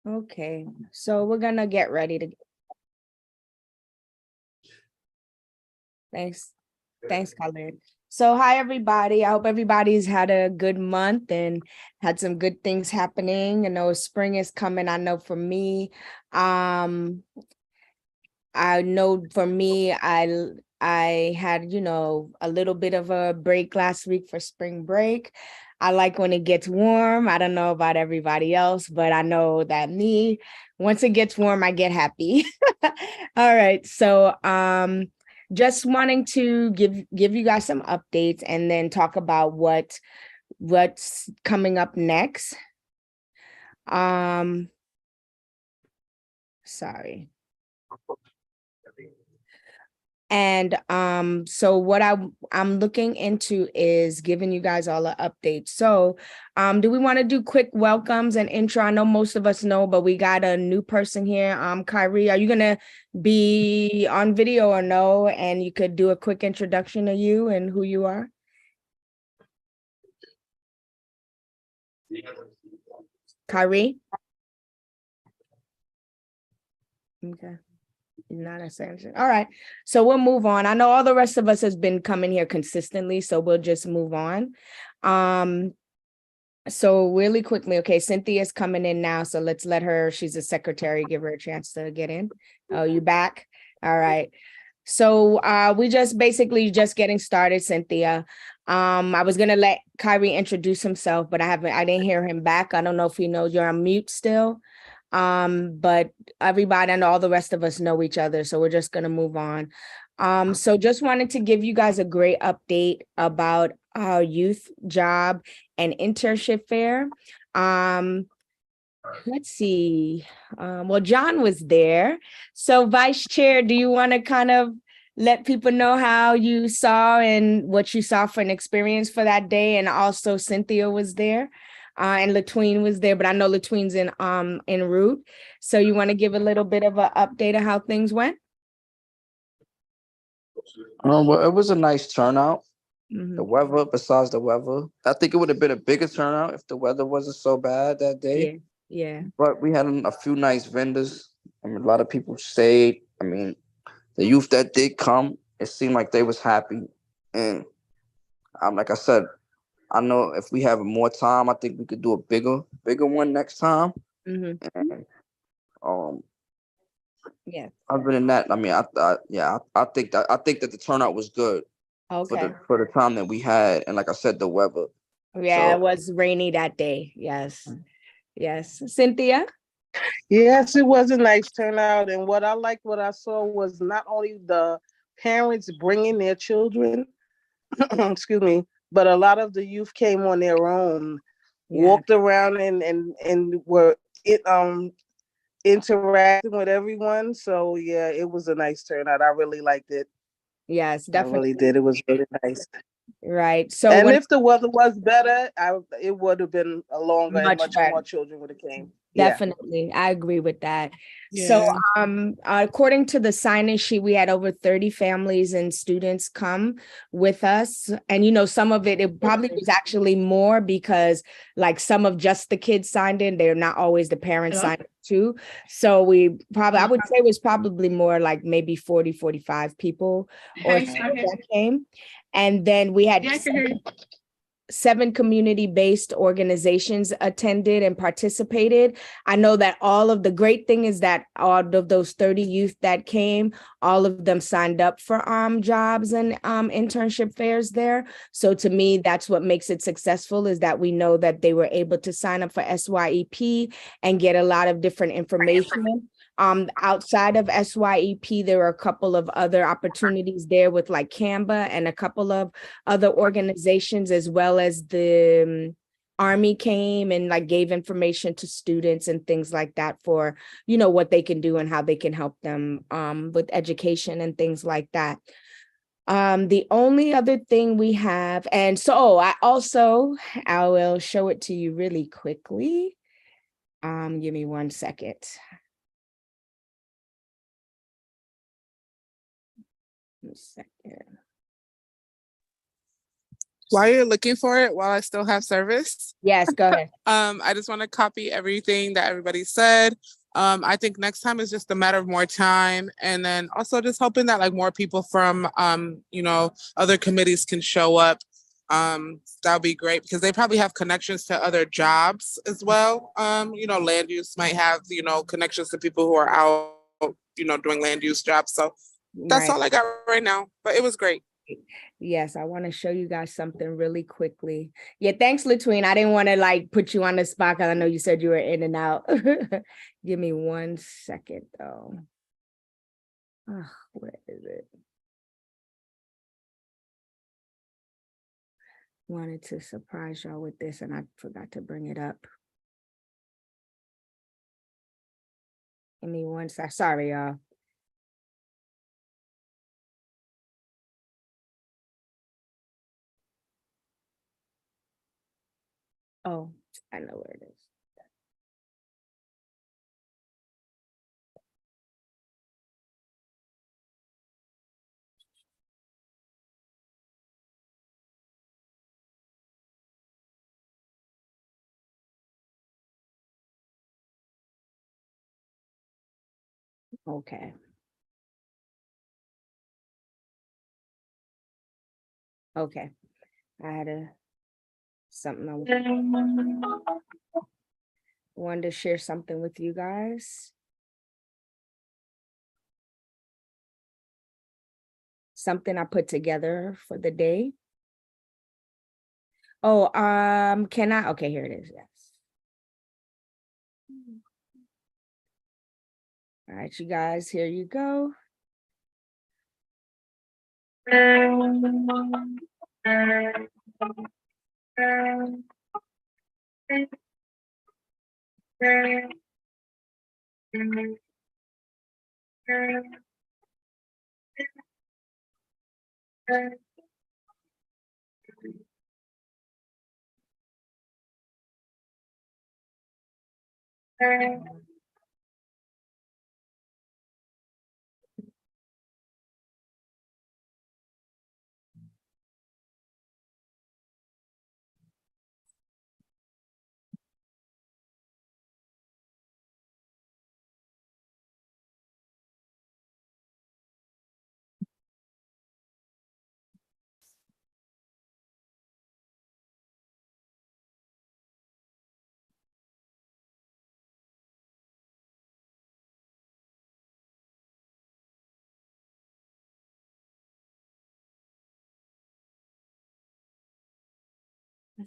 Okay, so we're gonna get ready to. Thanks, Khalid. So hi everybody. I hope everybody's had a good month and had some good things happening. I know spring is coming. I know for me, I know for me, I had, a little bit of a break last week for spring break. I like when it gets warm. I don't know about everybody else, but I know that me, once it gets warm, I get happy. All right. So just wanting to give you guys some updates and then talk about what's coming up next. Sorry. And so what I'm looking into is giving you guys all an update. So do we want to do quick welcomes and intro? I know most of us know, but we got a new person here. Kyrie, are you gonna be on video or no? And you could do a quick introduction of you and who you are. Kyrie? Okay. Not essential. All right. So we'll move on. I know all the rest of us has been coming here consistently, so we'll just move on. So really quickly, okay, Cynthia's coming in now, so let's let her, she's a secretary, give her a chance to get in. Oh, you back? All right. So we just basically just getting started, Cynthia. I was gonna let Kyrie introduce himself, but I didn't hear him back. I don't know if he knows you're on mute still. But everybody and all the rest of us know each other, so we're just gonna move on. So just wanted to give you guys a great update about our youth job and internship fair. Let's see. Well, John was there. So Vice Chair, do you want to kind of let people know how you saw and what you saw for an experience for that day? And also Cynthia was there. And Latween was there, but I know Latween's en route. So you want to give a little bit of an update of how things went? Well, it was a nice turnout. Mhm. The weather, besides the weather, I think it would have been a bigger turnout if the weather wasn't so bad that day. Yeah, yeah. But we had a few nice vendors. I mean, a lot of people stayed. I mean, the youth that did come, it seemed like they was happy. And like I said, I know if we have more time, I think we could do a bigger one next time. Mhm. And um, Yeah. other than that, I mean, I think that the turnout was good for Okay. the time that we had, and like I said, the weather. Yeah, it So was rainy that day. Yes. Yes. Cynthia? Yes, it was a nice turnout. And what I saw was not only the parents bringing their children, excuse me, but a lot of the youth came on their own, Yeah. walked around and were interacting with everyone. So yeah, it was a nice turnout. I really liked it. Yes, I definitely. really did. It was really nice. Right. So And when if the weather was better, it would have been a longer and much much better. more children would have came. Yeah. Definitely. I agree with that. So Yeah. according to the sign-in sheet, we had over 30 families and students come with us. And some of it probably was actually more because like some of just the kids signed in, they're not always the parents signed in too. So I would say it was probably more like maybe 40, 45 people or so that came. And then we had 7 community-based organizations attended and participated. I know that the great thing is that all of those 30 youth that came, all of them signed up for jobs and internship fairs there. So to me, that's what makes it successful, is that we know that they were able to sign up for SYEP and get a lot of different information. Outside of SYEP, there were a couple of other opportunities there with like Canva and a couple of other organizations, as well as the Army came and like gave information to students and things like that for, what they can do and how they can help them with education and things like that. The only other thing we have, and so I will show it to you really quickly. Give me 1 second. While you're looking for it, while I still have service, Yes, go ahead. I just want to copy everything that everybody said. I think next time is just a matter of more time, and then also just hoping that like more people from other committees can show up. That would be great because they probably have connections to other jobs as well. Land use might have connections to people who are out doing land use jobs. So that's Right. all I got right now. But it was great. Yes, I want to show you guys something really quickly. Yeah, thanks, Latween. I didn't want to like put you on the spot because I know you said you were in and out. Give me 1 second though. Oh, where is it? Wanted to surprise y'all with this and I forgot to bring it up. Give me 1 sec. Sorry, y'all. Oh, I know where it is. Okay. Okay. I had something I wanted to share something with you guys. Something I put together for the day. Oh, can I? Okay, here it is. Yes. All right, you guys, here you go.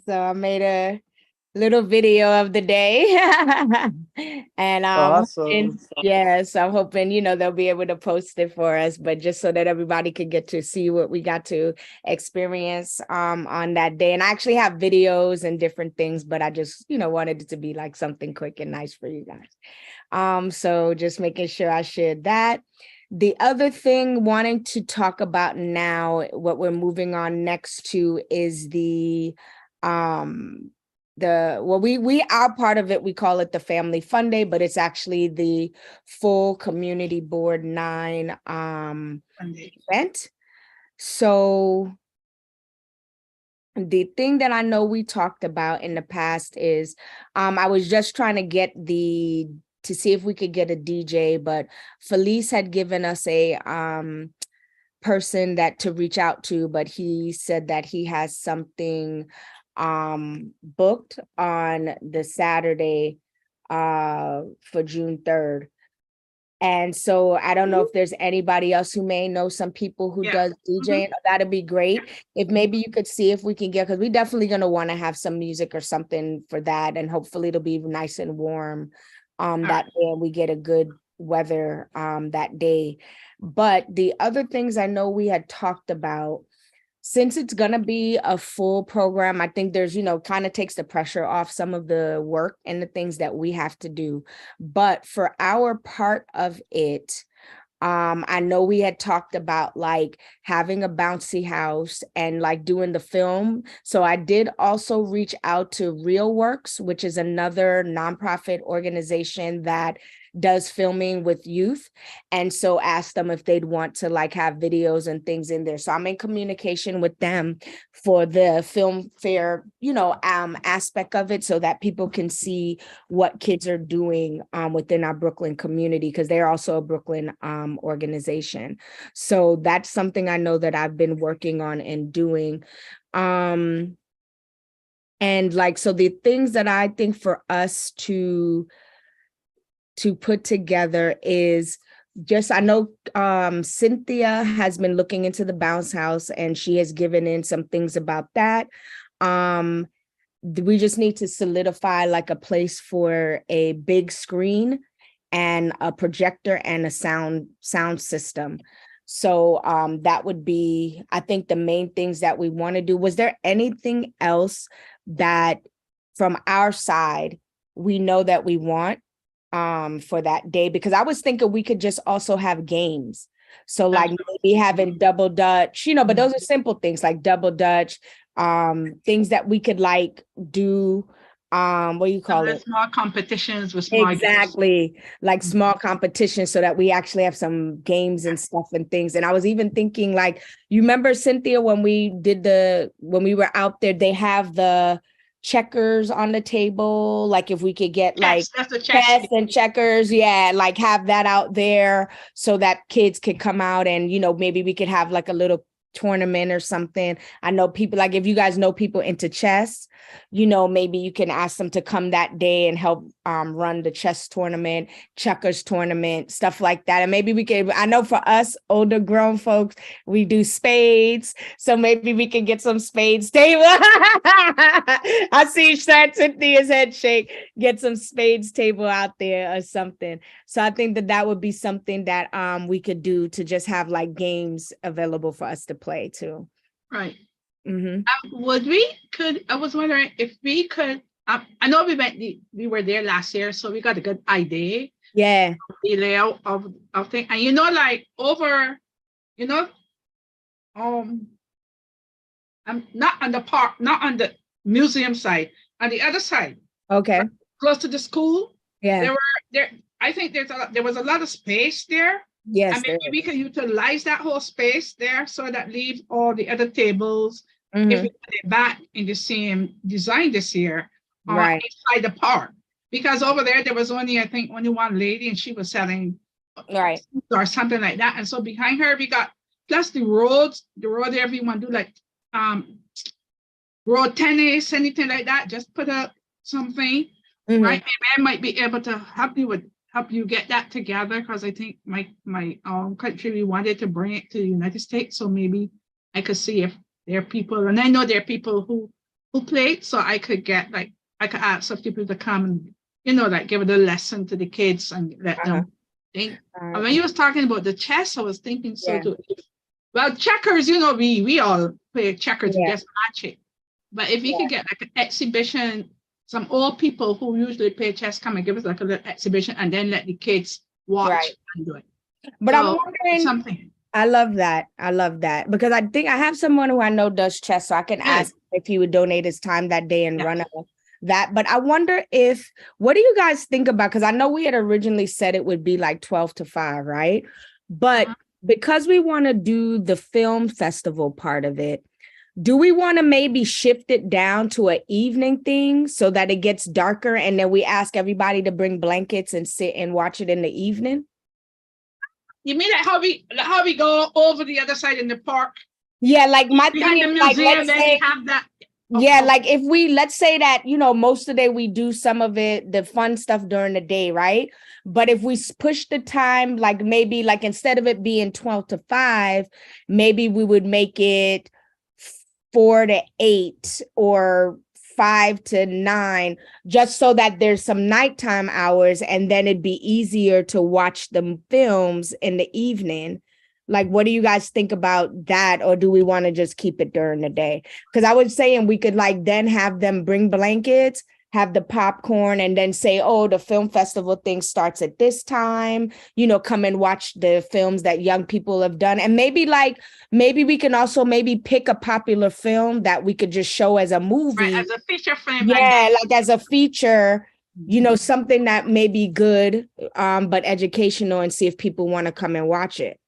So I made a little video of the day. And Awesome. yes, I'm hoping, they'll be able to post it for us, but just so that everybody could get to see what we got to experience on that day. And I actually have videos and different things, but I just, wanted it to be like something quick and nice for you guys. So just making sure I shared that. The other thing wanting to talk about now, what we're moving on next to is we are part of it, we call it the Family Fun Day, but it's actually the full Community Board 9 event. So the thing that I know we talked about in the past is I was just trying to get to see if we could get a DJ, but Felice had given us a person that to reach out to, but he said that he has something booked on the Saturday for June 3rd. And so I don't know if there's anybody else who may know some people who does DJing. That'd be great. If maybe you could see if we can get, because we're definitely going to want to have some music or something for that. And hopefully it'll be nice and warm that day and we get a good weather that day. But the other things I know we had talked about, since it's going to be a full program, I think there's, kind of takes the pressure off some of the work and the things that we have to do. But for our part of it, I know we had talked about like having a bouncy house and like doing the film. So I did also reach out to RealWorks, which is another nonprofit organization that does filming with youth. And so asked them if they'd want to like have videos and things in there. So I'm in communication with them for the film fair, aspect of it so that people can see what kids are doing within our Brooklyn community, because they're also a Brooklyn organization. So that's something I know that I've been working on and doing. And like, so the things that I think for us to put together is just, I know Cynthia has been looking into the bounce house and she has given in some things about that. We just need to solidify like a place for a big screen and a projector and a sound system. So that would be, I think, the main things that we want to do. Was there anything else that from our side we know that we want for that day? Because I was thinking we could just also have games. So like maybe having double dutch, but those are simple things like double dutch, things that we could like do. What do you call it? Small competitions with small exactly games. Like small competitions so that we actually have some games and stuff and things. And I was even thinking like, you remember Cynthia, when we were out there, they have the checkers on the table. Like if we could get like chess and checkers, like have that out there so that kids could come out and, maybe we could have like a little tournament or something. I know people, like if you guys know people into chess, maybe you can ask them to come that day and help run the chess tournament, checkers tournament, stuff like that. And maybe we can, I know for us older grown folks, we do spades. So maybe we can get some spades table. I see Cynthia's head shake, get some spades table out there or something. So I think that would be something that we could do to just have like games available for us to play too. Right. Mm-hmm. I was wondering if we could, I know we were there last year, so we got a good idea. Yeah. The layout of things. And like over, I'm not on the park, not on the museum side, on the other side. Okay. Close to the school. Yeah. I think there was a lot of space there. Yes. And maybe we can utilize that whole space there so that leave all the other tables, if we put it back in the same design this year, right, inside the park. Because over there was only one lady and she was selling right or something like that. And so behind her we got, plus the road there, everyone do like road tennis, anything like that, just put up something. Right? Maybe I might be able to help you get that together, because I think my country, we wanted to bring it to the United States, so maybe I could see if there are people, and I know there are people who play, so I could ask some people to come and like give it a lesson to the kids and let them think. And when you was talking about the chess, I was thinking too. Well, checkers, we all play checkers, we just match it. But if we could get like an exhibition, some old people who usually play chess come and give us like a little exhibition, and then let the kids watch and do it. But so I'm wondering something. I love that because I think I have someone who I know does chess, so I can ask if he would donate his time that day and run that. But I wonder what do you guys think about? Because I know we had originally said it would be like 12 to 5, right? But because we want to do the film festival part of it, do we want to maybe shift it down to an evening thing so that it gets darker, and then we ask everybody to bring blankets and sit and watch it in the evening? You mean like how we go over the other side in the park? Yeah, like my thing is like, let's say, have that. Yeah, like if let's say that, most of the day we do some of it, the fun stuff during the day, right? But if we push the time, like maybe like instead of it being 12 to 5, maybe we would make it 4 to 8 or 5 to 9, just so that there's some nighttime hours, and then it'd be easier to watch the films in the evening. Like, what do you guys think about that? Or do we want to just keep it during the day? Because I was saying we could like then have them bring blankets, have the popcorn, and then say, oh, the film festival thing starts at this time, come and watch the films that young people have done. And maybe we can also maybe pick a popular film that we could just show as a movie. Right, as a feature film. Yeah, like as a feature you know, something that may be good, but educational, and see if people want to come and watch it.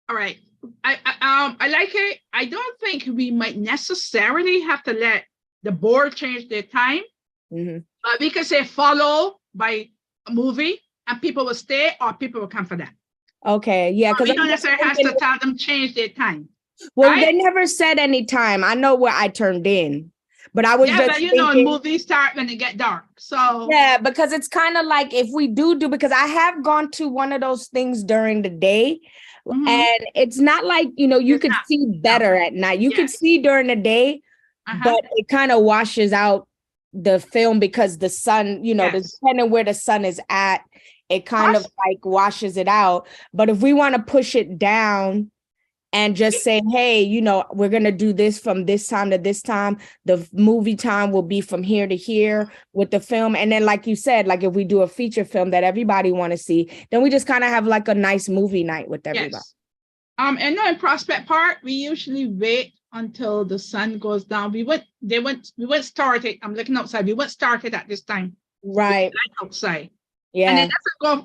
All right. I like it. I don't think we might necessarily have to let the board change their time, but we could say follow by a movie and people will stay or people will come for that. Okay, yeah, because We don't necessarily have to tell them change their time. well, right? they never said any time. I know where I turned in, but I was Yeah, just but you thinking, know, movies start when it get dark. So yeah, because it's kind of like if we do because I have gone to one of those things during the day, and it's not like, you know, you It's could not. see better at night. You could Yes. see during the day, but it kind of washes out the film because the sun, you know, Yes. depending where the sun is at, it kind of like washes it out. But if we want to push it down and just say, hey, you know, we're going to do this from this time to this time. The movie time will be from here to here with the film. And then, like you said, like if we do a feature film that everybody want to see, then we just kind of have like a nice movie night with everybody. Yes. And no, in Prospect Park, we usually wait until the sun goes down. We went start it. I'm looking outside. We went started at this time. Right. Outside. Yeah. And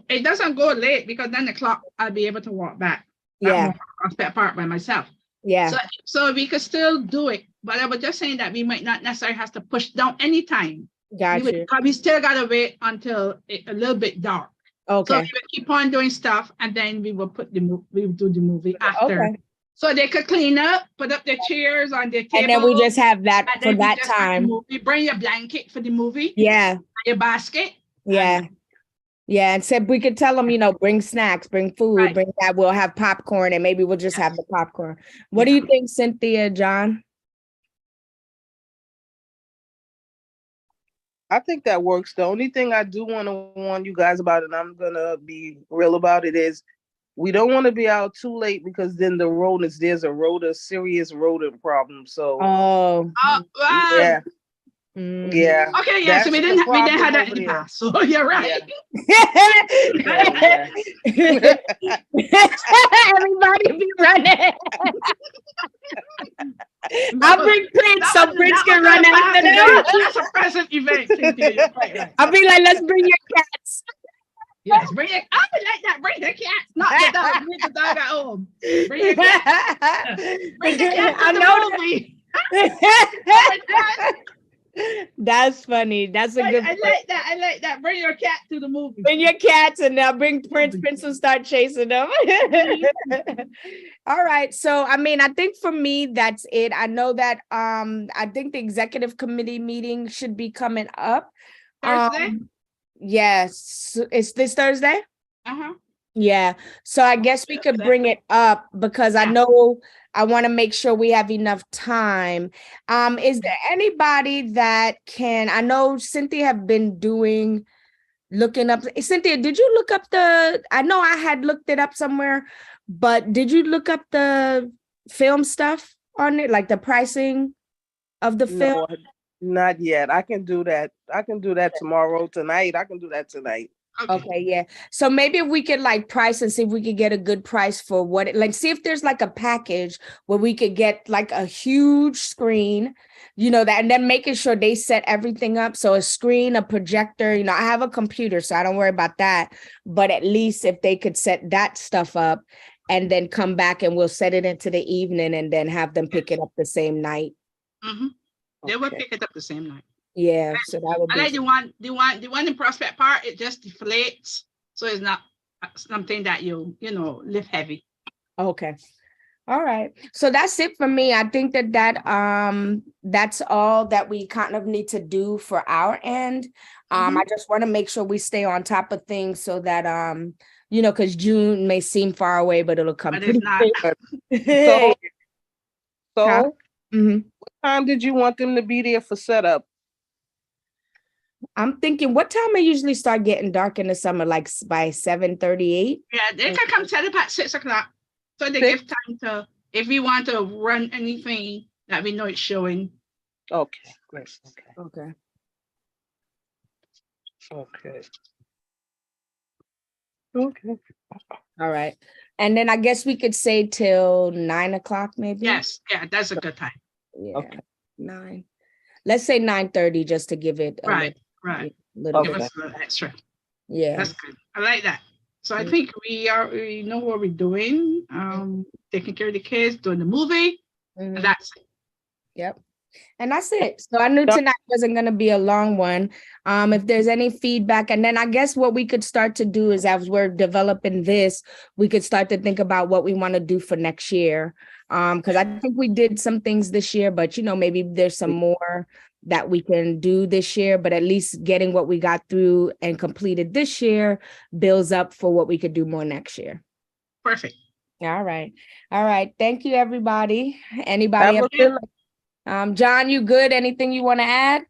it doesn't go late because then the clock I'll be able to walk back. Yeah. Prospect Park by myself. Yeah. So we could still do it. But I was just saying that we might not necessarily have to push down any time. Gotcha. We still gotta wait until a little bit dark. Okay. So we would keep on doing stuff, and then we will we will do the movie after. Okay. So they could clean up, put up their chairs on their table. And then we just have that and for then that we just have the time. movie. Bring your blanket for the movie. Yeah. Your basket. Yeah. Yeah. And said we could tell them, you know, bring snacks, bring food, Right. bring that. We'll have popcorn, and maybe we'll just have the popcorn. What do you think, Cynthia, John? I think that works. The only thing I do want to warn you guys about, and I'm gonna be real about it, is we don't want to be out too late because then there's a serious rodent problem. So yeah. Yeah. Okay, yeah. So we didn't have that in the past. So you're right. Yeah. Everybody be running. I'll bring Prince so Prince can run after them. That's a present event. Cynthia. Right. I'll be like, let's bring your cats. Yes, bring it. I would like that. Bring the cats, not the dog. Bring the dog at home. Bring the cat. Bring the cat to the movie. That's funny. That's a good. I like that. I like that. Bring your cat to the movie. Bring your cats, and now bring Prince. Prince will start chasing them. All right. So, I mean, I think for me, that's it. I know that I think the executive committee meeting should be coming up. Thursday? Yes. It's this Thursday? Uh-huh. Yeah. So I guess we could bring it up because I know I want to make sure we have enough time. Is there anybody that can, I know Cynthia have been looking up. Cynthia, did you look up I know I had looked it up somewhere, but did you look up the film stuff on it, like the pricing of the film? No, not yet. I can do that. Tomorrow, tonight. I can do that tonight. Okay, yeah. So maybe if we could like price and see if we could get a good price for see if there's like a package where we could get like a huge screen, you know, that, and then making sure they set everything up. So a screen, a projector, you know, I have a computer, so I don't worry about that. But at least if they could set that stuff up and then come back and we'll set it into the evening and then have them pick it up the same night. Mm-hmm. They will pick it up the same night. Yeah, so that would be. I like the one in Prospect Park. It just deflates, so it's not something that you lift heavy. Okay, all right. So that's it for me. I think that's all that we kind of need to do for our end. I just want to make sure we stay on top of things so that because June may seem far away, but it'll come. But it's not. So what time did you want them to be there for setup? I'm thinking, what time I usually start getting dark in the summer, like by 7:38? Yeah, they can come set up at 6 o'clock. So they give time to, if we want to run anything that we know it's showing. Okay, great. Okay. All right. And then I guess we could say till 9 o'clock, maybe? Yes, yeah, that's a good time. Yeah. Okay. 9. Let's say 9:30 just to give it Right. little Give bit. us a little extra. Yeah. That's good. I like that. So I Mm. think we know what we're doing. Taking care of the kids, doing the movie, Mhm. and that's it. Yep. And that's it. So I knew tonight wasn't going to be a long one. If there's any feedback, and then I guess what we could start to do is as we're developing this, we could start to think about what we want to do for next year. Because I think we did some things this year, but maybe there's some more that we can do this year, but at least getting what we got through and completed this year builds up for what we could do more next year. Perfect. All right. All right. Thank you, everybody. Anybody Have else? a good John, you good? Anything you want to add?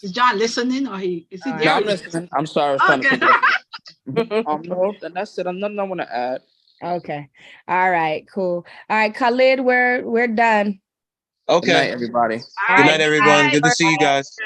Is John listening or is he All there? Yeah, I'm listening. I'm sorry. I was trying to Okay. figure out. No, then that's it. I'm nothing I want to add. Okay. All right, cool. All right, Khalid, we're done. Good Okay. night, everybody. All Good right, night, everyone. bye. Good to see you guys.